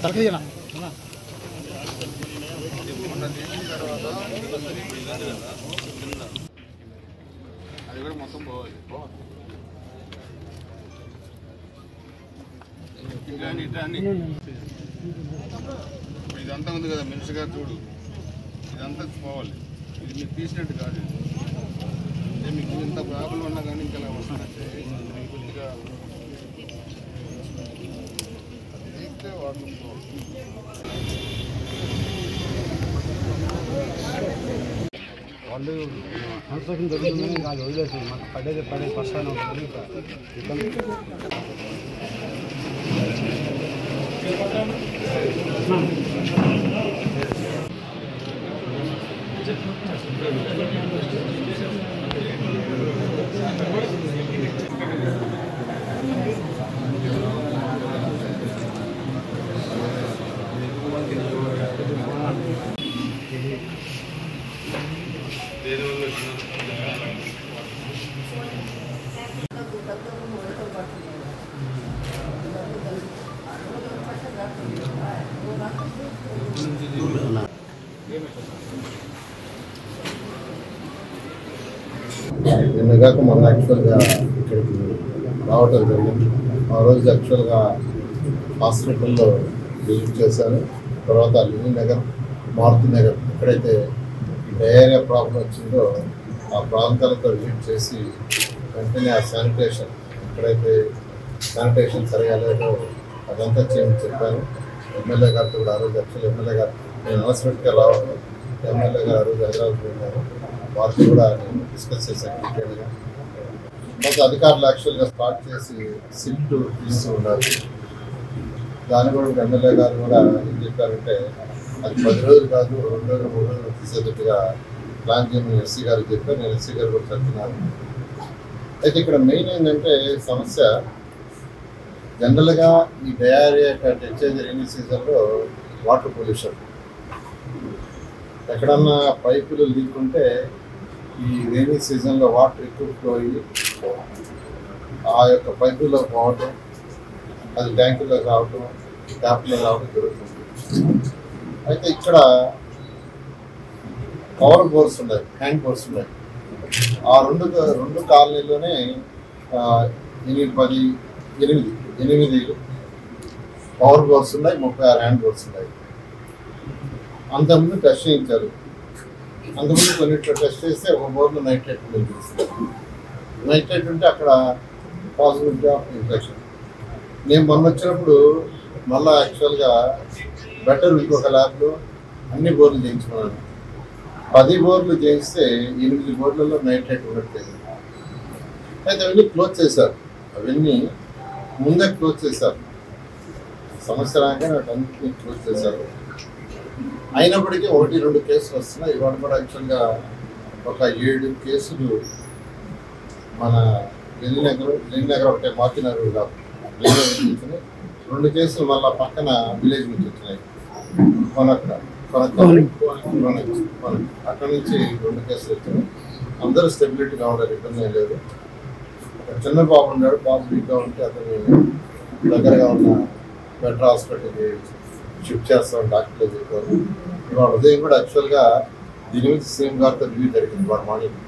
తలకయ్యనా అది కూడా మొత్తం పోవాలి. ఇదంతా ఉంది కదా మెన్స్గా చూడు, ఇదంతా పోవాలి. ఇది మీకు తీసినట్టు కాదు. మీకు ఇంత ప్రాబ్లం ఉన్నా కానీ ఇంకా వస్తున్నట్టే కొద్దిగా తీస్తే వాటర్ వాళ్ళు కన్స్ట్రక్షన్ జరుగుతుందని అది వదిలేస్తుంది. మాకు పడే కష్టాన్ని ఉంటుంది. నిన్నగాక మొన్న యాక్చువల్గా ఇక్కడికి రావటం జరిగింది. ఆ రోజు యాక్చువల్గా హాస్పిటల్లో విజిట్ చేశాను. తర్వాత లివింగ్ నగర్, మారుతి నగర్ ఎక్కడైతే డయేరియా ప్రాబ్లం వచ్చిందో ఆ ప్రాంతాలతో విజిట్ చేసి వెంటనే ఆ శానిటేషన్ ఎక్కడైతే శానిటేషన్ సరిగా లేదో అదంతా చేయమని చెప్పాను. ఎమ్మెల్యే గారితో కూడా ఆ రోజు యాక్చువల్ ఎమ్మెల్యే గారు నేను అనౌన్స్మెంట్గా రావడం, ఎమ్మెల్యే గారు ఆ రోజు హైదరాబాద్ పోయినారు. వారితో కూడా నేను డిస్కస్ చేశాను డీటెయిల్గా. కొంత అధికారులు యాక్చువల్గా స్టార్ట్ చేసి సిల్ట్ తీస్తూ ఉన్నారు. దాన్ని కూడా ఎమ్మెల్యే గారు కూడా ఏం చెప్పారంటే అది 10 రోజులు కాదు, 2 రోజులు 3 రోజులు తీసేటట్టుగా ప్లాన్ చేయమని ఎస్సీ గారికి చెప్పారు. నేను ఎస్సీ గారు కూడా చెప్తున్నాను. అయితే ఇక్కడ మెయిన్ ఏంటంటే సమస్య జనరల్గా ఈ డయేరియా వచ్చేది రైనీ సీజన్లో వాటర్ పొల్యూషన్. ఎక్కడన్నా పైపులు లీక్ ఉంటే ఈ రైనీ సీజన్లో వాటర్ ఎక్కువ ఫ్లో అయ్యి ఆ యొక్క పైపుల్లో పోవటం, అది ట్యాంకుల్లో రావటం, ట్యాప్లో రావడం జరుగుతుంది. అయితే ఇక్కడ పవర్ బోర్స్ ఉన్నాయి, హ్యాండ్ బోర్స్ ఉన్నాయి. ఆ రెండు కాలనీలోనే 8 పవర్ బోర్స్ ఉన్నాయి, 36 హ్యాండ్ బోర్స్ ఉన్నాయి. అంతకుముందు టెస్ట్ చేయించారు. అంతకుముందు కొన్నిట్లో టెస్ట్ చేస్తే ఒక బోర్లో నైట్రేట్ కనిపిస్తుంది. నైట్రేట్ ఉంటే అక్కడ పాసిబిలిటీ ఆఫ్ ఇన్ఫెక్షన్. నేను మొన్న వచ్చినప్పుడు మళ్ళీ యాక్చువల్గా బెటర్ ఇంకొక ల్యాబ్లో అన్ని బోర్లు చేయించుకున్నాను. 10 బోర్లు చేయిస్తే 8 బోర్లలో నైట్రేట్ ఉండట్లేదు. అయితే అవన్నీ క్లోజ్ చేశారు. అవన్నీ ముందే క్లోజ్ చేశారు. సమస్య రాగానే వాటన్నిటినీ క్లోజ్ చేశారు. అయినప్పటికీ 1-2 కేసులు వస్తున్నాయి. ఇవాళ కూడా యాక్చువల్గా ఒక 7 కేసులు మన లింగనగర్ ఒకటే మాకినగర్ కాదు, లింగనగర్ నుంచి 2 కేసులు మళ్ళీ పక్కన విలేజ్ నుంచి వచ్చినాయి. అక్కడ నుంచి 2 కేసులు వచ్చినాయి. అందరూ స్టెబిలిటీగా ఉన్నారు, ఇబ్బంది ఏం లేదు. ఒక చిన్న బాబు ఉన్నాడు, బాబు వీక్గా ఉంటే అతను దగ్గరగా ఉన్న బెటర్ హాస్పిటల్కి షిఫ్ట్ చేస్తాం డాక్టర్లు చెప్పారు. ఇవాళ ఉదయం కూడా యాక్చువల్గా దీని గురించి సీఎం గారితో రివ్యూ జరిగింది. వాడు మార్నింగ్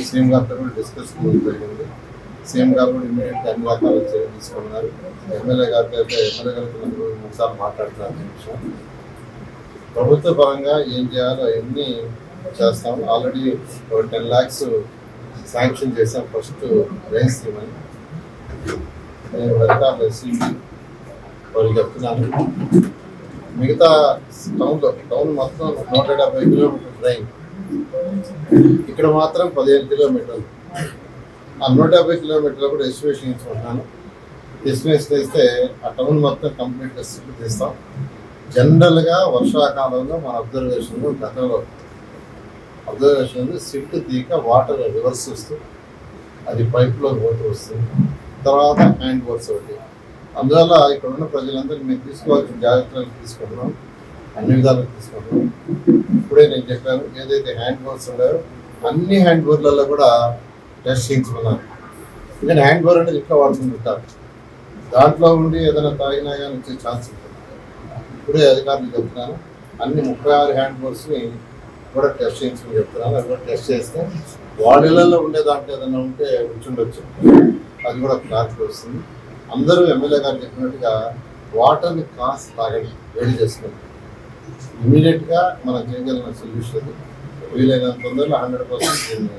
సీఎం గారితో కూడా డిస్కస్ జరిగింది. సీఎం గారు కూడా ఇమీడియట్గా అన్ని రకాల చర్యలు తీసుకున్నారు. ఎమ్మెల్యే గారితో అయితే ఎమ్మెల్యే గారితో 3 సార్లు మాట్లాడుతున్నారు. విషయం ప్రభుత్వ పరంగా ఏం చేయాలో అవన్నీ చేస్తాం. ఆల్రెడీ ఒక 10 lakhs శాంక్షన్ చేసాం ఫస్ట్ రైన్స్ తీయమని. నేను అధికారులు ఎస్సీబీ వారికి చెప్తున్నాను. మిగతా టౌన్ మొత్తం 170 కిలోమీటర్ డ్రైన్, ఇక్కడ మాత్రం 15 కిలోమీటర్లు. ఆ 170 కిలోమీటర్లు కూడా ఎస్టిమేషన్ ఇచ్చుకుంటున్నాను. ఎస్టిమేషన్ వేస్తే ఆ టౌన్ మొత్తం కంప్లీట్గా సిల్ట్ తీస్తాం. జనరల్గా వర్షాకాలంలో మన గతంలో అబ్జర్వేషన్ సిట్ తీక వాటర్ రివర్స్ వస్తుంది, అది పైప్లో పోతూ వస్తుంది. తర్వాత హ్యాండ్ వర్క్స్ ఒకటి. అందువల్ల ఇక్కడ ఉన్న ప్రజలందరికీ మేము తీసుకోవాల్సిన జాగ్రత్తలు తీసుకుంటున్నాం, అన్ని విధాలుగా తీసుకుంటున్నాం. ఇప్పుడే నేను చెప్పాను, ఏదైతే హ్యాండ్ వర్క్స్ ఉన్నాయో అన్ని హ్యాండ్ బోర్లలో కూడా టెస్ట్ చేయించుకున్నాను. ఎందుకంటే హ్యాండ్ బోర్ అనేది ఇంకా వాడుకుంటుంటారు, దాంట్లో ఉండి ఏదైనా తాగినా కానీ వచ్చే ఛాన్స్ ఉంటుంది. ఇప్పుడే అధికారులు చెప్తున్నాను, అన్ని 36 హ్యాండ్ బోర్స్ని కూడా టెస్ట్ చేయించుకుని చెప్తున్నాను. అది కూడా టెస్ట్ చేస్తే వాడిలలో ఉండే దాంట్లో ఏదైనా ఉంటే ఉంచుండొచ్చు, అది కూడా క్లారిటీ వస్తుంది. అందరూ ఎమ్మెల్యే గారు చెప్పినట్టుగా వాటర్ని కాస్త తాగండి, వేడి చేసుకోండి. ఇమీడియట్గా మనం చేయగలిగిన సొల్యూషన్ వీలైనంత తొందరలో 100%